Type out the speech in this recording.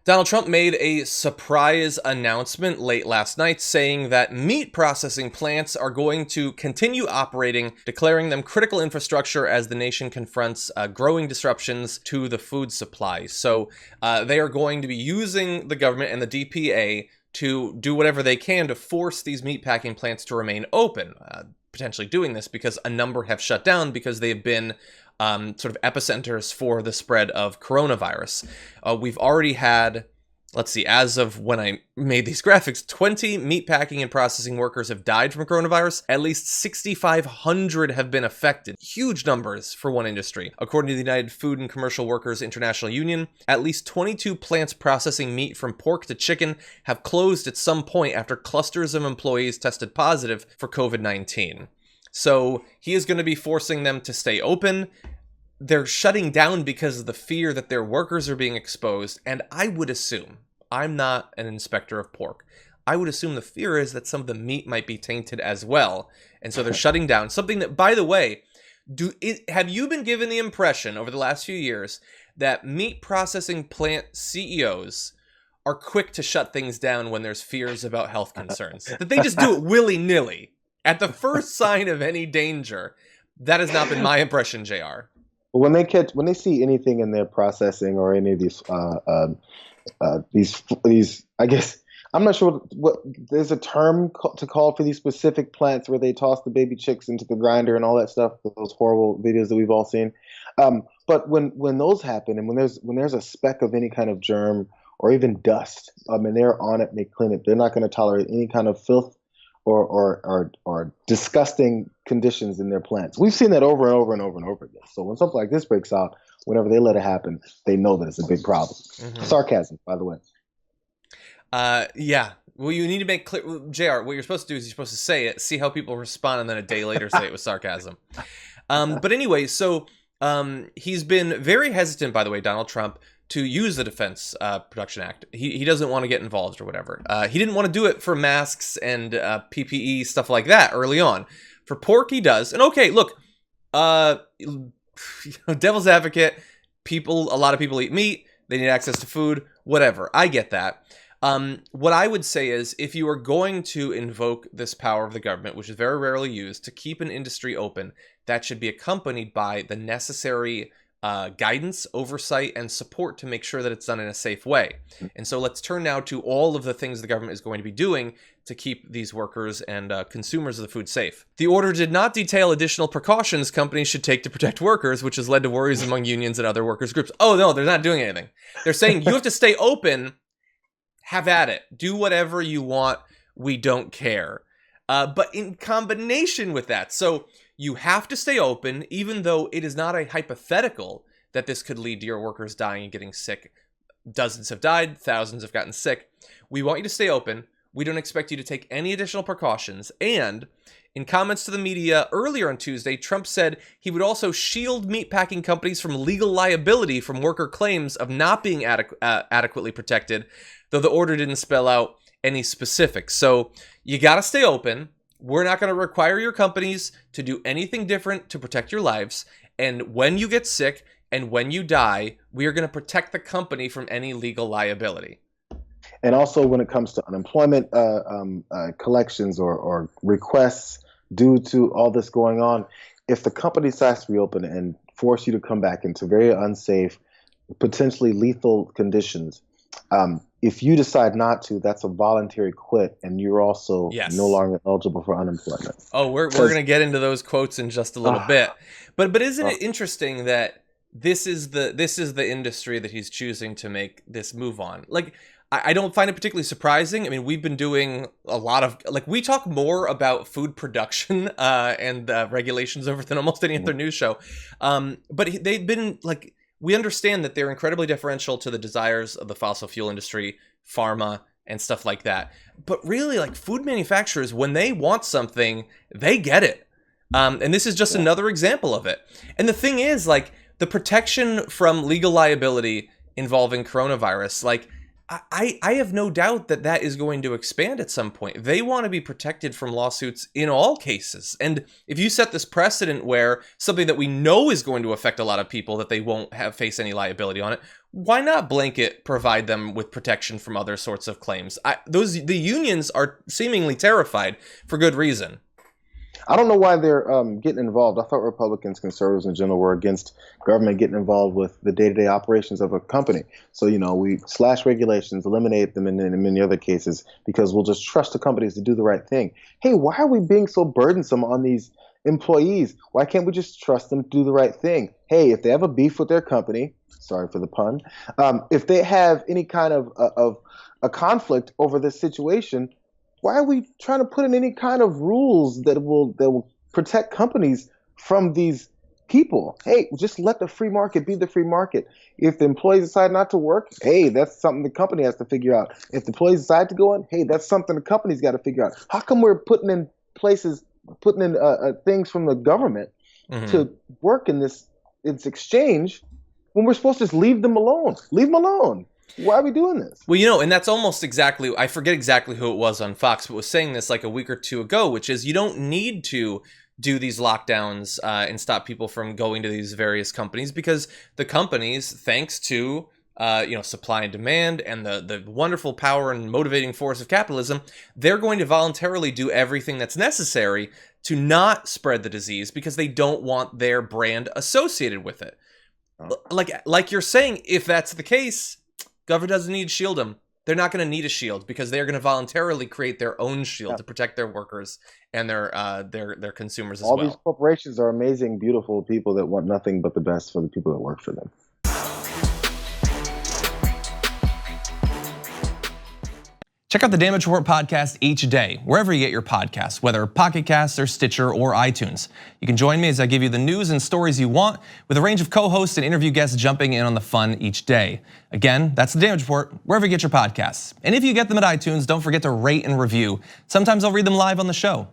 Donald Trump made a surprise announcement late last night saying that meat processing plants are going to continue operating, declaring them critical infrastructure as the nation confronts growing disruptions to the food supply. So they are going to be using the government and the DPA to do whatever they can to force these meatpacking plants to remain open. Potentially doing this because a number have shut down because they have been sort of epicenters for the spread of coronavirus. We've already had, let's see, as of when I made these graphics, 20 meatpacking and processing workers have died from coronavirus. At least 6,500 have been affected. Huge numbers for one industry. According to the United Food and Commercial Workers International Union, at least 22 plants processing meat from pork to chicken have closed at some point after clusters of employees tested positive for COVID-19. So he is going to be forcing them to stay open. They're shutting down because of the fear that their workers are being exposed. And I would assume, I'm not an inspector of pork, I would assume the fear is that some of the meat might be tainted as well. And so they're shutting down. Something that, by the way, have you been given the impression over the last few years that meat processing plant CEOs are quick to shut things down when there's fears about health concerns? That they just do it willy-nilly at the first sign of any danger? That has not been my impression, JR. But when they see anything in their processing or any of these, I guess I'm not sure what there's a term to call for these specific plants where they toss the baby chicks into the grinder and all that stuff. Those horrible videos that we've all seen. But when those happen and when there's a speck of any kind of germ or even dust, I mean they're on it and they clean it. They're not going to tolerate any kind of filth or disgusting conditions in their plants. We've seen that over and over and over and over again. So when something like this breaks out, whenever they let it happen, they know that it's a big problem. Mm-hmm. Sarcasm, by the way. Yeah. Well, you need to make clear, JR, what you're supposed to do is you're supposed to say it, see how people respond, and then a day later say it was sarcasm. But anyway, so he's been very hesitant, by the way, Donald Trump, to use the Defense Production Act. He doesn't want to get involved or whatever. He didn't want to do it for masks and PPE, stuff like that early on. For pork, he does. And okay, look, devil's advocate, a lot of people eat meat, they need access to food, whatever. I get that. What I would say is if you are going to invoke this power of the government, which is very rarely used, to keep an industry open, that should be accompanied by the necessary guidance, oversight, and support to make sure that it's done in a safe way. And so let's turn now to all of the things the government is going to be doing to keep these workers and consumers of the food safe. The order did not detail additional precautions companies should take to protect workers, which has led to worries among unions and other workers groups. Oh, no, they're not doing anything. They're saying you have to stay open, have at it. Do whatever you want. We don't care. But in combination with that, so you have to stay open, even though it is not a hypothetical that this could lead to your workers dying and getting sick. Dozens have died, thousands have gotten sick. We want you to stay open. We don't expect you to take any additional precautions. And in comments to the media earlier on Tuesday, Trump said he would also shield meatpacking companies from legal liability from worker claims of not being adequately protected, though the order didn't spell out any specifics. So you got to stay open. We're not going to require your companies to do anything different to protect your lives. And when you get sick and when you die, we are going to protect the company from any legal liability. And also when it comes to unemployment collections or requests due to all this going on, if the company decides to reopen and force you to come back into very unsafe, potentially lethal conditions, if you decide not to, that's a voluntary quit, and you're also no longer eligible for unemployment. Oh, we're going to get into those quotes in just a little bit, but isn't it interesting that this is the industry that he's choosing to make this move on? Like, I don't find it particularly surprising. I mean, we've been doing a lot of, like, we talk more about food production and regulations over than almost any other news show, but they've been like. We understand that they're incredibly deferential to the desires of the fossil fuel industry, pharma, and stuff like that. But really, like, food manufacturers, when they want something, they get it. And this is just another example of it. And the thing is, like, the protection from legal liability involving coronavirus, like, I have no doubt that that is going to expand at some point. They want to be protected from lawsuits in all cases. And if you set this precedent where something that we know is going to affect a lot of people, that they won't face any liability on it, why not blanket provide them with protection from other sorts of claims? The unions are seemingly terrified for good reason. I don't know why they're getting involved. I thought Republicans, conservatives in general, were against government getting involved with the day-to-day operations of a company. So, we slash regulations, eliminate them in many other cases because we'll just trust the companies to do the right thing. Hey, why are we being so burdensome on these employees? Why can't we just trust them to do the right thing? Hey, if they have a beef with their company, sorry for the pun, if they have any kind of a conflict over this situation, why are we trying to put in any kind of rules that will protect companies from these people? Hey, just let the free market be the free market. If the employees decide not to work, hey, that's something the company has to figure out. If the employees decide to go in, hey, that's something the company's got to figure out. How come we're putting in things from the government to work in this exchange when we're supposed to just leave them alone? Leave them alone. Why are we doing this? Well, and that's almost exactly, I forget exactly who it was on Fox, but was saying this like a week or two ago, which is you don't need to do these lockdowns and stop people from going to these various companies because the companies, thanks to supply and demand and the wonderful power and motivating force of capitalism, they're going to voluntarily do everything that's necessary to not spread the disease because they don't want their brand associated with it. Like you're saying, if that's the case, government doesn't need to shield them. They're not going to need a shield because they're going to voluntarily create their own shield to protect their workers and their consumers as well. All these corporations are amazing, beautiful people that want nothing but the best for the people that work for them. Check out the Damage Report podcast each day, wherever you get your podcasts, whether Pocket Casts or Stitcher or iTunes. You can join me as I give you the news and stories you want, with a range of co-hosts and interview guests jumping in on the fun each day. Again, that's the Damage Report, wherever you get your podcasts. And if you get them at iTunes, don't forget to rate and review. Sometimes I'll read them live on the show.